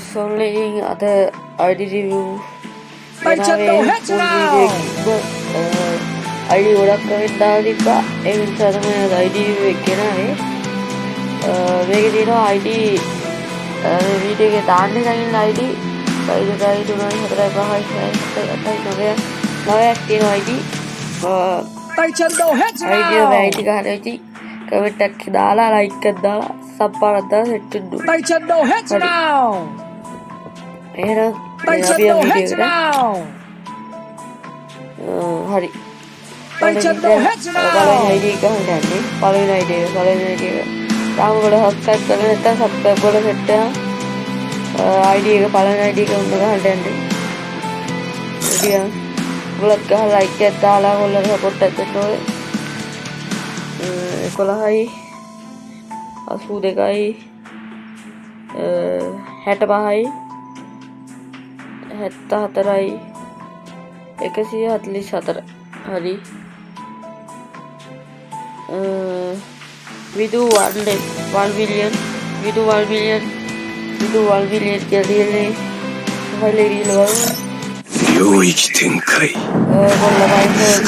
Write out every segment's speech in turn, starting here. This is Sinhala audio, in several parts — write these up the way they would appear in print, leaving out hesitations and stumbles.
Solling other ID review Nintendo heads now! ID ගොඩක් කවෙන් දාලා තිබ්බා ඒ නිසා තමයි ID review එක ගෙනාවේ මේකේ තියෙනවා ID වීඩියෝ එකේ දාන්න කලින් ID 5 4 3 4 5 6 7 9ක් තියෙනවා ID Nintendo heads ID now! ID ගහලා කමෙන්ට් එකක් දාලා ලයික් එකක් දාලා සබ් පාරක් දාලා සෙට් වෙන්න Nintendo heads now! එහෙනම් Nintendo heads now! හරි Nintendo heads පළවෙනි ID now! එක ගහන්න යන්නේ පළවෙනි ID එක තාම ඔයාලා සබ්ස්ක්‍රයිබ් කරලා නැත්නම් සබ්ස්ක්‍රයිබ් කරලා සෙට් වෙනවා ID එක පළවෙනි ID එක උන්න ගහන්න යන්නේ ඉතින් ඔයාලත් ගහලා ලයික් එකක් දාලා ඔයාලට සපෝට් එකක් දෙන්න ඕනේ 11යි 82යි 65යි 74යි 144 හරි we do 1 million කියලා දෙන්නේ හරිලි ලෝ 領域展開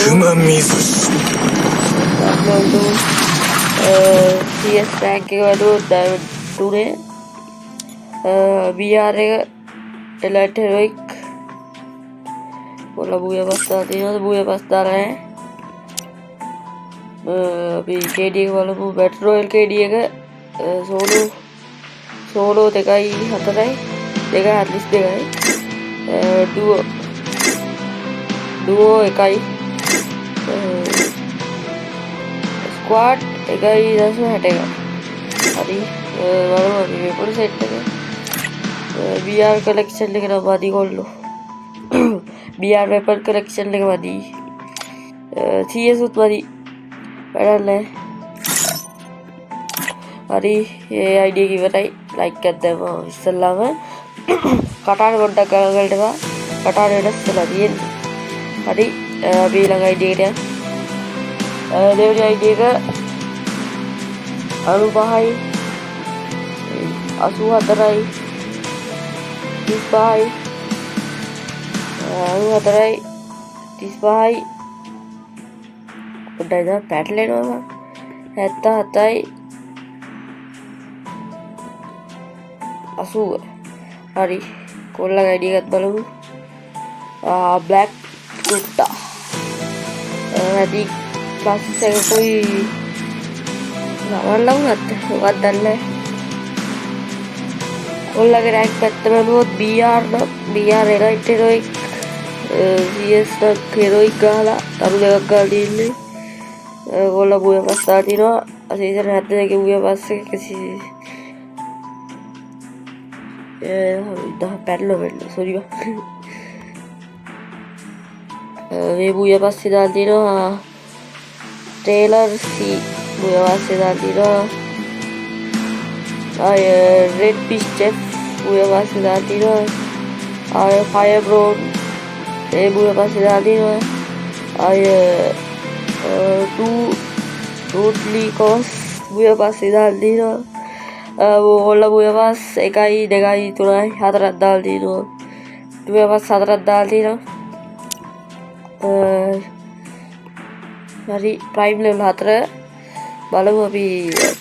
熊水 CS rank එක වැඩුවොත් තුනේ BR එක elite heroic बोला बुया पास दादी ना तो बुया पास दार है अभी केडी के वालों को बैटल रॉयल केडी है सोलो देखा ही हतर है देखा एटलीस्ट देखा है डुओ इकाई स्क्वाड इकाई 10 में हटेगा अभी वालों अभी वेपर सेट है बीआर कलेक्शन लेकर आबादी खोल लो BR weapon collection එක වදී CS උත් වදී වැඩන්නේ හරි ඒ ID එක ඉවරයි ලයික් එකක් දැම්මා ඉස්සල්ලාම කටාන පොඩ්ඩක් ගලගලට එපා කටාන වෙනස්ලා තියෙන්නේ හරි අපි ඊළඟ ID එකට යන්න දෙවෙනි ID එක 95යි 84යි 35යි 94යි 35යි පොඩ්ඩක් ඉතින් පැටලෙනවා 77යි 80 හරි කොල්ලගේ ID එකත් බලමු බ්ලැක් කුට්ටා නැති ක්ලාස් එක කොයි නවල් ලවුනත් මොකක්ද දන්නේ කොල්ලගේ රැන්ක් පැත්ත බලුවොත් BR නම් BR elite heroic CS නම් heroic ගහලා තරු දෙකක් ගාලා තියෙන්නේ කොල්ල බුය පස් දාලා තිනවා සීසන් 72 බුය පස් එක 10 පැටලෙන්න සෝරි මේ බුය පස්සේ දාලා තිනවා ටේලර් C බුය පස්සේ දාලා තිනවා रेड पिच चेफ बुया पास दाती रो फायर ब्रोन ए बुया पास दाती रो टोटली कॉस बुया पास दाती रो वो होला बुया पास एकाई देगाई तुनाई हतरत दाती रो बुया पास हतरत दाती रो हरी प्राइम लेवल हतर බලමු අපි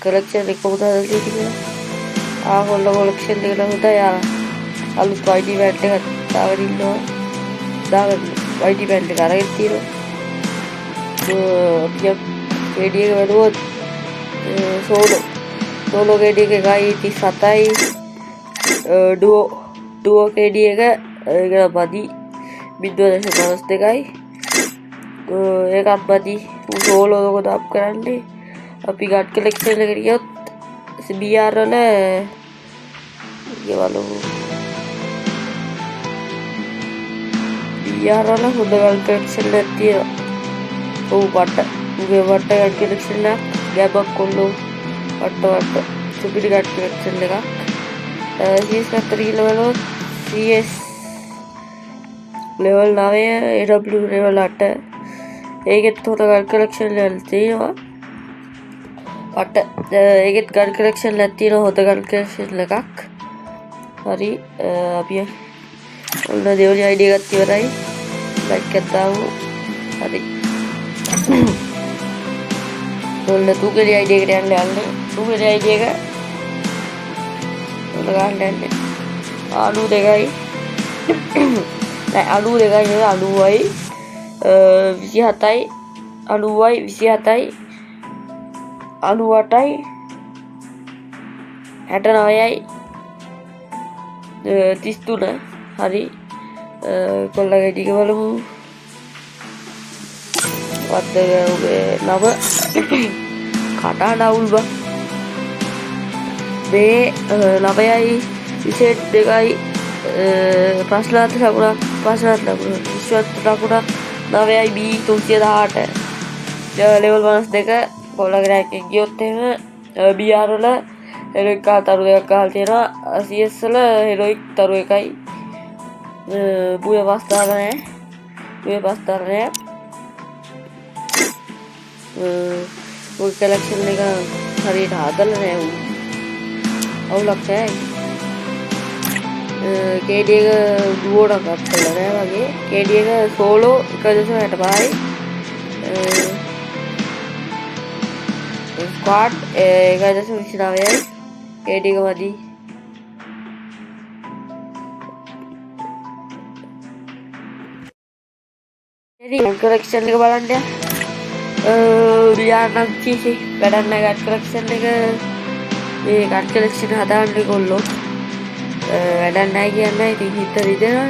කලෙක්ෂන් එක කොහොමද හදලා තියෙන්නේ කොල්ල කොලෙක්ෂන් එකට හොදා යා අලුත් ID බෑන්ඩ් එකක් දාගෙන ඉන්නවා දාගෙන ID බෑන්ඩ් එක අරගෙන තියෙනවා KD එක වැඩුවොත් සෝලෝ KD එක 1.37යි ඩුවෝ KD එක ඒක බදි 0.52යි ඒකත් බදි සෝලෝ එක දාප් කරන්නේ අපි ගඩ් කලෙක්ෂන් එකට ගියොත් BR වල ඒවලු BR වල හොඳ ගඩ් කලෙක්ෂන් එකක් තියෙනවා ඔව් වට උගේ වට ගඩ් කලෙක්ෂන් එක ගැබක් කොල්ලෝ වට සුපිරි ගඩ් කලෙක්ෂන් එකක් CS පැත්තට ගිහලා බලුවොත් CS level 9 AW level 8 ඒකෙත් හොඳ ගඩ් කලෙක්ෂන් එකක් තියෙනවා ඒකෙත් ගඩ් කලෙක්ෂන් එකක් තියෙනවා හොඳ ගඩ් කලෙක්ෂන් එකක් හරි අපි ඔන්න දෙවනි අයිඩියා එකත් ඉවරයි ලයික් එකක් දාමු හරි ඔන්න තුන්වෙනි අයිඩියා එකට යන්නේ තුන්වෙනි අයිඩියා එක ඔන්න ගන්න යන්නේ 92යි නෑ 92යි 90යි 27යි 90යි 27යි 98යි 69යි 33 හරි කොල්ලගේ ටික බලමු වත්තගේ නම කටා ඩවුල් බා මේ 9යි 22යි ප්‍රශ්නාර්ථ ලකුණක් ප්‍රශ්නාර්ථ ලකුණ විශ්වාර්ථ ලකුණ 9යි B 318 ලෙවල් 52 කොල්ලගේ රැන්ක් එක ගියොත් එහෙම BR වල හෙරොයික් තරු දෙකක් අහලා තියෙනවා CS වල හෙරොයික් තරු එකයි බුය පස්තාර නැහැ ඔය කලෙක්ෂන් එක හරියට හදලා නැහැ අවුලක් නැහැ KD එක ඩුවෝටක් අප් කරලා නැහැ වගේ KD එක සෝලෝ 1.65යි ස්ක්වාඩ් 1.29යි KD එක වදී ඉතින් කලෙක්ෂන් එක බලන්න රියානම් කීකේ වැඩක් නැහැ ගට් කලෙක්ෂන් එක මේ ගට් කලෙක්ෂන් හදාන්නේ කොල්ලෝ වැඩක් නැහැ කියන්නේ ඉතින් හිත රිදෙනවා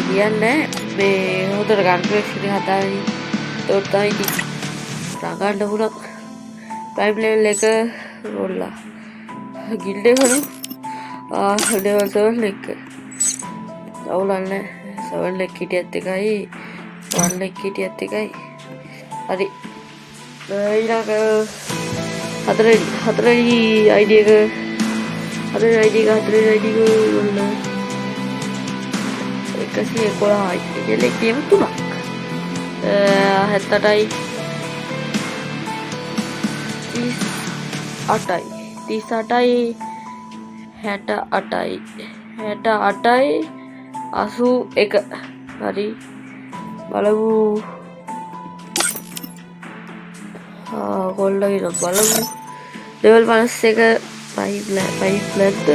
කියන්නේ මේ හොදට ගට් කලෙක්ෂන් එක හදාගන්න ඒත් තමයි ඉතින් රඟන්න පුළුවන් ප්‍රයිම් ලෙවල් එක රෝල්ලා ගිල්ඩ් එක ලෙවල් 7 එක අවුලන්නේ 7 එක හිටියත් එකයි 1 එක හිටියත් එකයි හරි ඊළඟ හතරවෙනි අයිඩියා එක වල 111යි ඉතින් ගේම් තුනක් 78යි 38යි 68යි 81 හරි බලමු කොල්ලගේ බලමු ලෙවල් 51 5 නැද්ද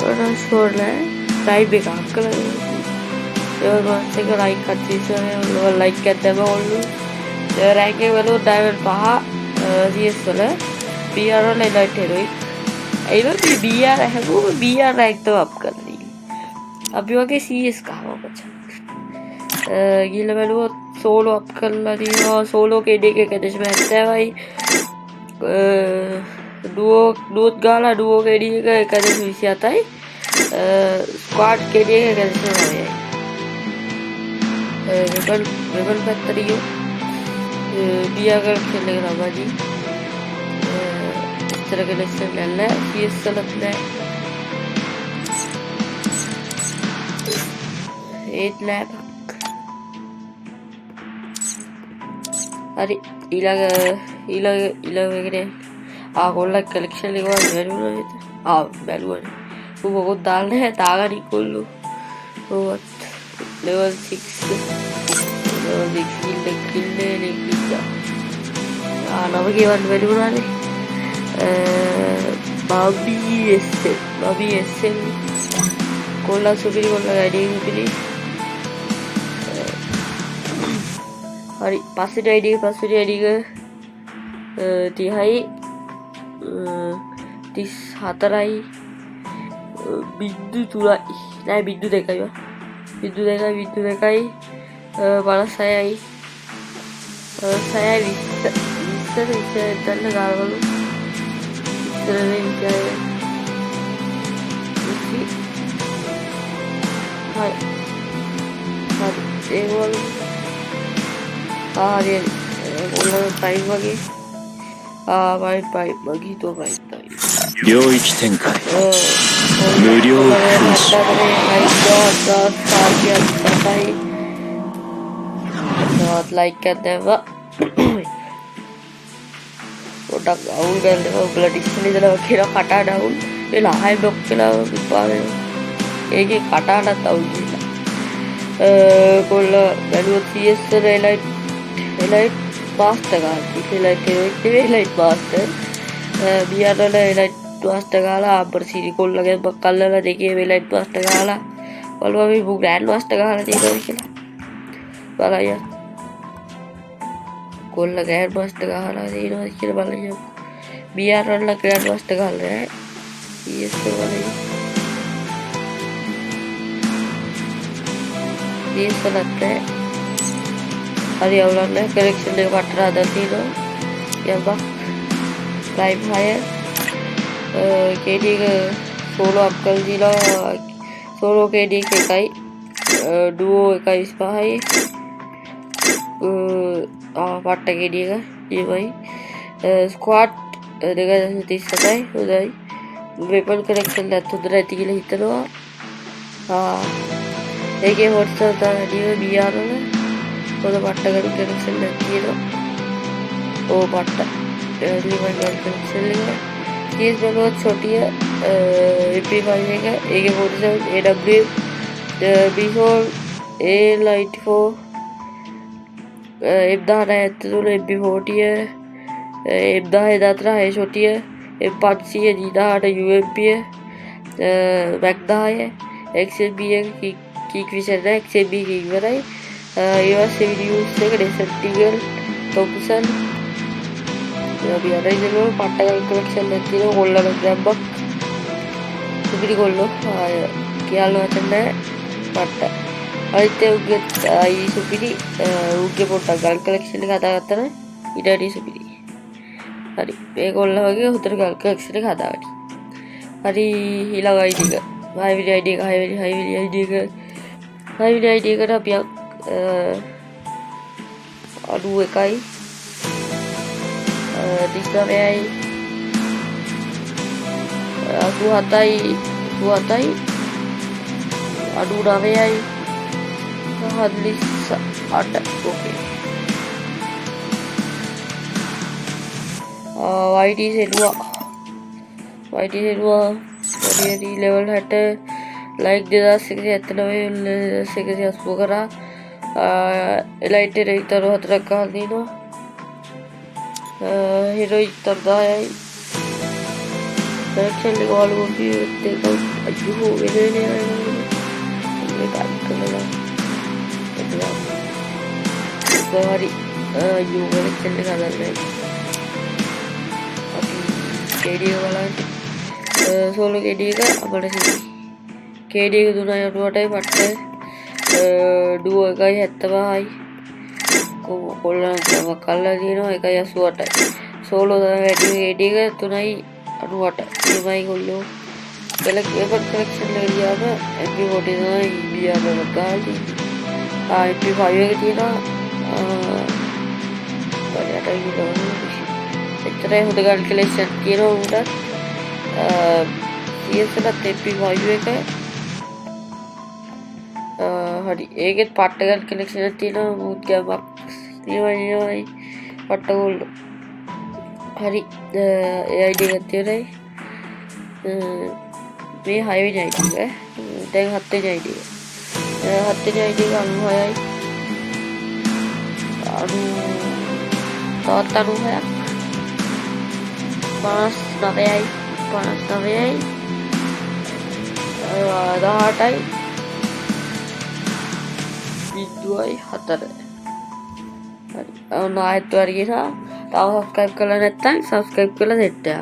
ඔන්න ස්කෝර් නෑ ටයිප් එක අක්කලා ලෙවල් 51 ලයික් අත්විසන ලෙවල් ලයික් එකක් දැම්ම ඔල්ලු රෑන්ක් එක වල ඩයමන්ඩ් 5 CS වල BR වල එලයිට් හෙරොයි ඒව BR හැමෝම BR රෑන්ක් තව අප් කරලා අපි වගේ CS කහම මචං ගිහලා බලුවොත් සෝලෝ අප් කරලා තියෙනවා සෝලෝ KD එක 1.70යි ඩුවෝත් ගාලා ඩුවෝ KD එක 1.27යි ස්ක්වාඩ් KD එක 1.9යි රිබල් පැත්තට ගියෝ BR කලෙක්ෂන් එක ලබාදී ඉතර කලෙක්ෂන් නැහැ CS වලත් නැහැ ඒත් නැහැ හරි ඊළඟ එකට කොල්ලක් කලෙක්ෂන් එක බැලුවා බැලුවනේ මොකොත් දාලා නැහැ තාගනි කොල්ලෝ ඔවත් ලෙවල් 6 කිල්ලේ නෙකිලා නම කියවන්න බැලුණානේ බබි SL කොල්ලා සුපිරි කොල්ලා වැඩි සුපිරි හරි පස්සට ID එක 30යි 34යි බින්දු 3යි නෑ බින්දු 2යි 56යි 20 දන්න ගාලවලු ඉස්සරනේ විචාරය හරි ඒගොල්ලෝ හරි ඔන්න ප්‍රයිම් වගේ ප්‍රයිම් වගේとප්‍රයිම් තමයි 領域展開無料空襲 like එකක් දැම්මා පොඩක් අවුල් ගන්නවා ඔයගොල්ලෝ ඩිස්ප්ලේ ඉඳලා කියලා කටා ඩවුන් වෙලා හයි බ්ලොක් වෙලා විපාරේ ඒකේ කටහඬක් අවුල් ගිහිල්ලා කොල්ල බැලුවොත් CS වල එලයිට් මාස්ටර් ගාලා එලයිට් මාස්ටර් බියර් වල එලයිට් මාස්ටර් ගාලා අපර සිරි කොල්ලගේ කල්ලලා දෙකේ එලයිට් මාස්ටර් ගාලා බලුවා මේ මු ග්‍රෑන්ඩ් මාස්ටර් ගාලා තියෙනවා කියලා බලaya කොල්ල ග්‍රෑන්ඩ් මාස්ටර් ගාලා තියෙනවා කියලා බලaya බියර් වල ග්‍රෑන්ඩ් මාස්ටර් ගාලා නෑ CS වල CS වලත් හරි අවුලක් නැහැ කලෙක්ෂන් එක පටර හදලා තියෙනවා යබක් ලයිව් හය KD එක සෝලෝ අප් කරලා දීලා සෝලෝ KD එක එකයි ඩුවෝ 1.25යි පට්ට KD එක ඊමයි ස්ක්වාඩ් 2.37යි හොඳයි වෙපන් කලෙක්ෂන් එකත් හොඳට ඇති කියලා හිතනවා ඒකේ හොට්ස්ටාර් දාලා BR වල පොද පට්ට කලෙක්ෂන් එකක් තියෙනවා ඕ පට්ට ලිවර් කලෙක්ෂන් එක keys බලුවත් ਛොටිය MP5 එක ඒකේ 47 AW B4 A light 4 F10 ඇතුළු MP40 F10 දාතර හය ਛොටිය F500 G18 UMP Mac 10 XMB එක kick vision එක XMB එක ඉවරයි ඒවා CVUs එක Desert Eagle Thompson අපි අරගෙන පට්ටගල් කලෙක්ෂන් එකක් තියෙනවා කොල්ලගේ ගැම්බක් සුපිරි කොල්ලෝ කියලා වචන නැහැ පට්ට අයිත් උගේ අයි සුපිරි උගේ පොට්ටක් ගල් කලෙක්ෂන් එක හදාගත්තා නම් ඊට වැඩි සුපිරි හරි මේ කොල්ල වගේ හොතර ගල් කලෙක්ෂන් එක හදාගන්න හරි ඊළඟ ID එක හයිවිලි ID එක හයිවිලි ID එක හයිවිලි ID එකට අපි අඩු එකයි 39යි 87යි අඩු 9යි 48 ඕකේ YT සෙනුවා වැඩි ලෙවල් 60 ලයික් 2179 180 කරා එලයිට් එක විතර 4ක් ගහලා දිනවා heroic tardayai collection එක වල කොම්පියුටර් එක අයියෝ වෙනනේ මේක අල්කලා හරි අයියෝ collection එක හදන්නේ අපි KD එක බලන්න සෝලෝ KD එක අපිට සිදි KD එක 3.8යි පට්ට ඩුවෝ 1.75යි කොල්ලන් කල්ලා තියෙනවා 1.88යි සෝලෝ වැඩි KD එක 3.98 එමයි කොල්ලෝ වෙපන් කලෙක්ෂන් එක ගියාම MP40 තමයි BR වල ගාල්ටි MP5 එක තියෙනවා බලයට ගිහලා එතරම් හොඳ ගල් කලෙක්ෂන් තියෙනවා උන්ට CS එකත් MP5 එක හරි ඒකෙත් පට්ටගල් කලෙක්ෂන් එකක් තියෙනවා මූත් ගැම්මක් නියමයි පට්ට කොල්ලෝ හරි ඒ ID එකක් තියෙනයි මේ 6 වෙනි ID එක දැන් 7 වෙනි ID එක 7 වෙනි ID එක 96යි තවත් 96ක් 59යි 18යි විදුවයි 4 හරි ආයෙත් වර්ගිනා තව සබ්ස්ක්‍රයිබ් කරලා නැත්නම් සබ්ස්ක්‍රයිබ් කරලා සෙට් එක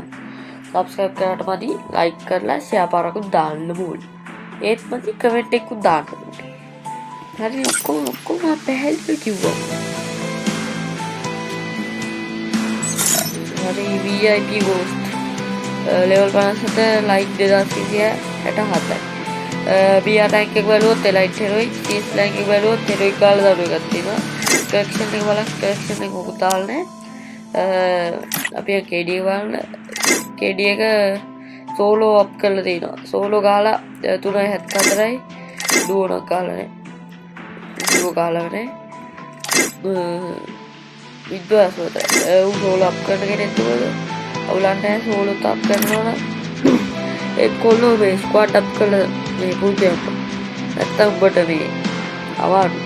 සබ්ස්ක්‍රයිබ් කරාට මදි ලයික් කරලා ෂෙයා පාරකුත් දාන්න ඕනේ ඒත් මදි කමෙන්ට් එකකුත් දාන්න ඕනේ හරි ඔක්කොම පැහැදිලිව කිව්වා හරි VIP ghost level 57 like 2267 BR rank එක බලුවොත් elite heroic CS rank එක බලුවොත් heroic කාලා දඩුව එකක් තියෙනවා collection එක බලන්න collection එක මොකද දාලා නැහැ අපි KD එක බලන්න KD එක solo up කරලා තියෙනවා solo ගාලා 3.74යි duo නක් ගාලා නැහැ duo ගාලා නැහැ විද්‍යාසෝත solo up කරන කෙනෙක් තුමද අවුලක් නැහැ solo up කරනවා නම් කොල්ලෝ මේ ස්ක්වාඩ් අප් කරලා මේ පුරුදු නැත්තම් උඹට මේ අවාරු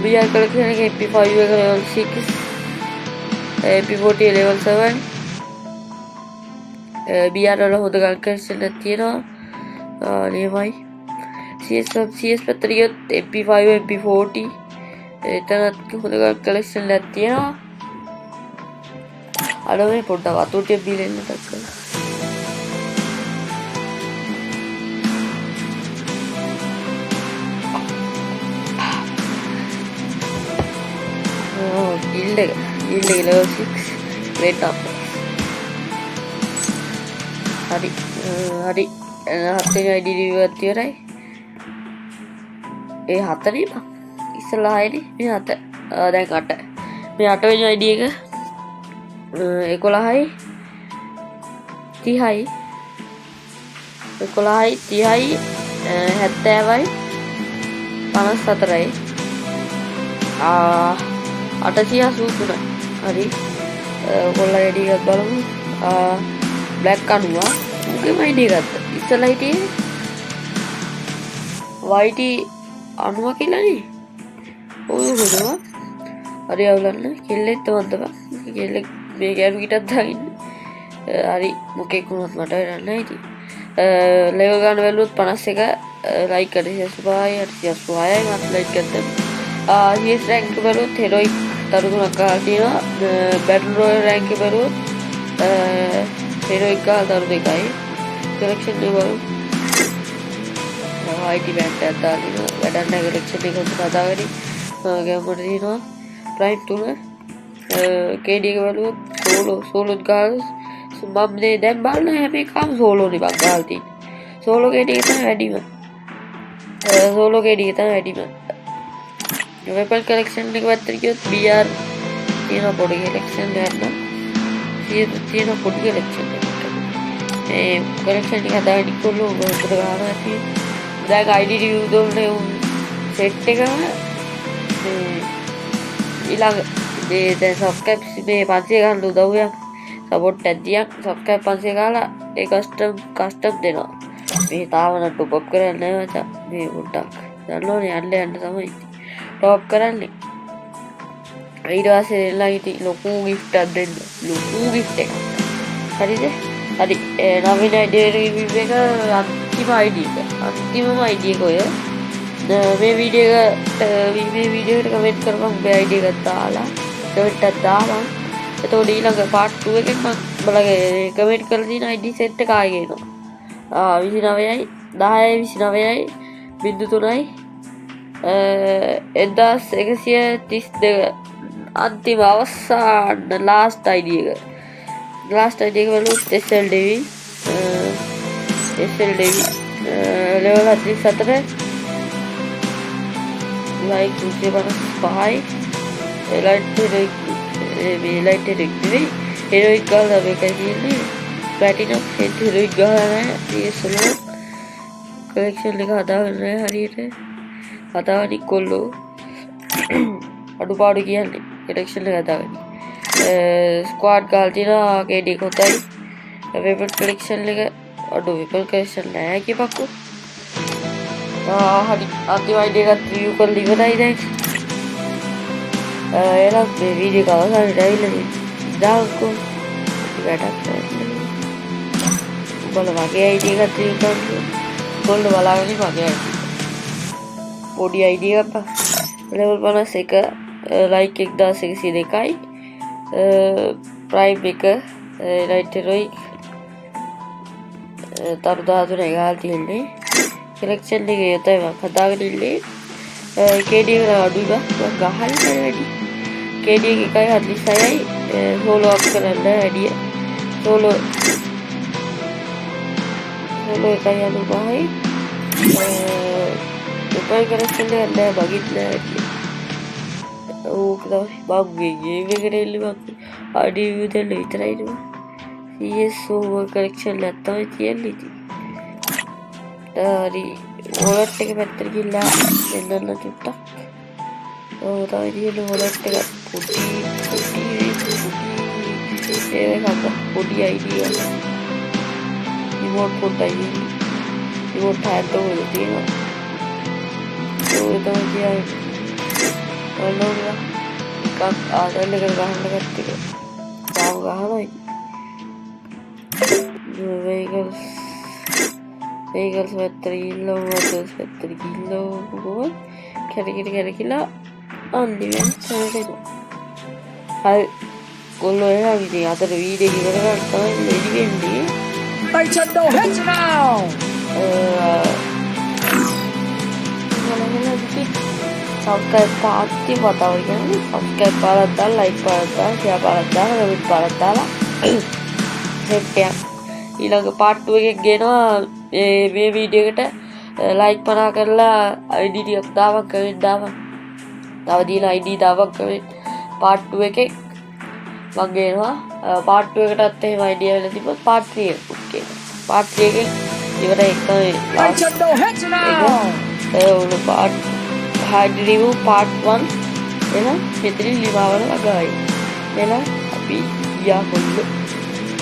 BR collection එකේ MP5 එක level 6 MP40 level 7 BR වල හොඳ collection එකක් තියෙනවා නියමයි CS පැත්තට ගියොත් MP5 MP40 එතනත් හොඳ collection එකක් තියෙනවා අර මේ පොඩ්ඩක් වතුර ටික බීලා ඉන්න තක්කලා yield level 6 wait up hari හත්වෙනි ID review එකක් ඉවරයි ඒ හතරේ බං ඉස්සලා ආයේනේ මේ හත දැන් 8 මේ 8 වෙනි ID එක 11යි 30යි 11යි 30යි 70යි 54යි 883 හරි ඔයගොල්ලෝ ID එකක් බලමු black අනුවා මුගේ ID එකක්ද ඉස්සලා හිටියේ white අනුවා කියලානේ ඔය හොදවා හරි අවුලන්න කෙල්ලෙත් වන්දපා කෙල්ලෙක් මේ ගෑනු කිටක් දාගෙන හරි මොකෙක් වුණත් මට වැඩක් නැහැ ඉතින් ලෙවල් ගන්න බැලුවොත් 51 ලයික් කරේ 85යි 86යි මට ලයික් කරද්දී CS rank බැලුවොත් heroic තරුණක් ගහලා තියෙනවා battle royale rank බැලුවොත් heroic ගහලා තරු දෙකයි collection එක බලමු IT band එකක් දාගෙන වැඩක් නැහැ collection එක හදාගෙන ගෑමුට තියෙනවා prime 3 KD එක බලුවොත් solo ගහලා මම දැන් බලන හැම එකම solo නේ බං ගහලා තියෙන්නේ solo KD එක තමයි වැඩිම solo KD එක තමයි වැඩිම weapon collection එක පැත්තට ගියොත් BR තියෙන පොඩි collection එකක් නම් CS තියෙන පොඩි collection එකක් මේ collection එක හදාගෙන ඉක්කොල්ලෝ උඹට ගහනවා ඇති දැන් ID review දෙන්නේ set එකම ඊළඟ මේ දැන් subscribe මේ 500 ගන්න උදව්වක් support එකක් දියක් subscribe 500 ගාලා ඒ custom දෙනවා මේ තාම නම් top up කරන්නේ නැහැ මචං මේ පොඩ්ඩක් දන්නවනේ යන්න තමයි top up කරන්නේ ඊට පස්සේ එලා ඉතින් ලොකු gift එකක් දෙන්න ලොකු gift එකක් හරිද හරි නවීන ID review එක අන්තිම ID එක අන්තිමම ID එක ඔය මේ වීඩියෝ එකට කමෙන්ට් කරපන් ඔබේ ID එකක් දාලා කමෙන්ට් එකක් දාලා එතකොට ඊළඟ part 2 එකෙන් මම බලගේ කමෙන්ට් කරලා තියෙන ID set එක ආයෙ එනවා 29යි 10යි 29යි 03යි 1132 අන්තිම අවසාන last ID එක බලුවොත් SL Devi level 44 like 255 light නෙවෙයි heroic ගාලා මේකයි තියෙන්නේ platinum heroic ගාලා නැහැ PS වල collection එක හදාගන්න නැහැ හරියට හදාගන්න ඉක්කොල්ලෝ අඩුපාඩු කියන්නේ collection එක හදාගන්න squad ගාලා තියෙනවා KD එක හොතයි weapon collection එක අඩු weapon collection නැහැ කියපක්කෝ හරි අන්තිම ID එකත් review කරලා ඉවරයි දැන් එලා මේ වීඩියෝ එක අවසානට ඇවිල්ලා දාන්නකෝ වැඩක් නැහැ උඹලා වගේ ID එකක් review කරන්න කොල්ල බලාගෙන මගේ ID පොඩි ID එකක් level 51 like 1102යි prime එක light heroic තරු 13 ගාල් තියෙන්නේ collection එකේ තමයි මම හදාගෙන ඉන්නේ KD එක අඩුයි බං ගහන්න වැඩි KD එක 146යි solo up කරන්න වැඩි solo 195යි උපය collection එක නෑ බගිත් නෑ ඕක තමයි බග්ගේ game එකට එල්ල බං ID view දෙන්න විතරයි නේ CS over collection නැත්තම තියෙන්නේ ඉතින් හරි wallet එක පැත්තට ගිහලා දෙන්නන්න චුට්ටක් ඔව් තමයි තියෙන්නේ wallet එක පොඩි ඒකක් පොඩි ID එක රිමෝට් පොඩ්ඩයි රිමෝට් හැද්ද ඔය තියෙනවා ඔය තමයි කියන්නේ ඔන්නෝලා එකක් ආදල් එකට ගහන්න ගත්ත එක තාම ගහනවා vehicles පැත්තට ගිහිල්ලා motors පැත්තට ගිහිල්ලා කොහොම කැරකිලා අන්තිමට සමහරට එනවා හරි කොල්ලෝ එනවා ඉතින් අතට වීඩියෝ ඉවර කරලා තමයි රෙඩි වෙන්නේ Tighten those heads now. Subscribe පාත්ති වතාව කියන්නේ subscribe පාරක් දාලා like පාරක් දාලා share පාරක් දාලා comment පාරක් දාලා හෙට් එක ඊළඟ part 2 එකක් ගෙනවා මේ වීඩියෝ එකට like 50 කරලා ID ටිකක් දාවක් comment දාවක් තව දීලා ID දාවක් comment part 2 එකේ මම ගෙනවා part 2 එකටත් එහෙම idea වෙලා තිබ්බොත් part 3 එකකුත් ගෙනවා part 3 එකේ ඉවරයි එක Tighten those heads now. උණු part hard review part 1 එහෙනම් මෙතනින් ලිවාවල වගායි එහෙනම් අපි ගියා කොල්ලෝ